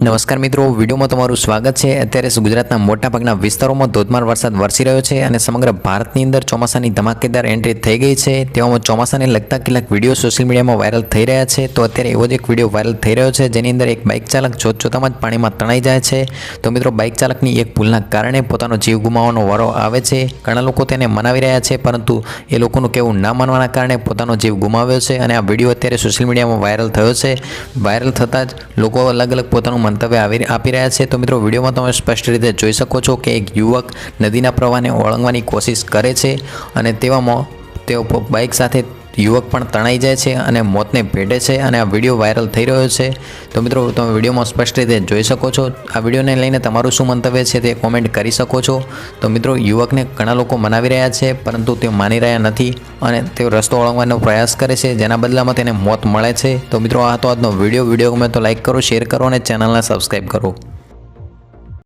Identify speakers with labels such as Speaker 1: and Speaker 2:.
Speaker 1: નમસ્કાર મિત્રો, વિડીયોમાં તમારું સ્વાગત છે। અત્યારે ગુજરાતના મોટાભાગના વિસ્તારોમાં ધોધમાર વરસાદ વરસી રહ્યો છે અને સમગ્ર ભારતની અંદર ચોમાસાની ધમાકેદાર એન્ટ્રી થઈ ગઈ છે। તેવામાં ચોમાસાને લગતા કેટલાક વિડીયો સોશિયલ મીડિયામાં વાયરલ થઈ રહ્યા છે। તો અત્યારે એવો જ એક વિડીયો વાયરલ થઈ રહ્યો છે જેની અંદર એક બાઇક ચાલક જોતજોતામાં જ પાણીમાં તણાઈ જાય છે। તો મિત્રો, બાઇક ચાલકની એક ભૂલના કારણે પોતાનો જીવ ગુમાવવાનો વારો આવે છે। ઘણા લોકો તેને મનાવી રહ્યા છે, પરંતુ એ લોકોનું કહેવું ના માનવાના કારણે પોતાનો જીવ ગુમાવ્યો છે અને આ વિડીયો અત્યારે સોશિયલ મીડિયામાં વાયરલ થયો છે। વાયરલ થતાં જ લોકો અલગ અલગ પોતાનું મંતવ્ય આપી રહ્યા છે। તો મિત્રો, વિડીયોમાં તમે સ્પષ્ટ રીતે જોઈ શકો છો કે એક યુવક નદીના પ્રવાહને ઓળંગવાની કોશિશ કરે છે અને તેવામાં તેઓ બાઇક સાથે યુવક પણ તણાઈ જાય છે અને મોતને ભેટે છે અને આ વિડીયો વાયરલ થઈ રહ્યો છે। તો મિત્રો, તમે વિડીયોમાં સ્પષ્ટ રીતે જોઈ શકો છો। આ વિડીયોને લઈને તમારું શું મંતવ્ય છે તે કોમેન્ટ કરી શકો છો। તો મિત્રો, યુવકને ઘણા લોકો મનાવી રહ્યા છે, પરંતુ તે માની રહ્યા નથી અને તેઓ રસ્તો ઓળંગવાનો પ્રયાસ કરે છે, જેના બદલામાં તેને મોત મળે છે। તો મિત્રો, આ તો આજનો વિડીયો ગમે તો લાઈક કરો, શેર કરો અને ચેનલને સબસ્ક્રાઈબ કરો।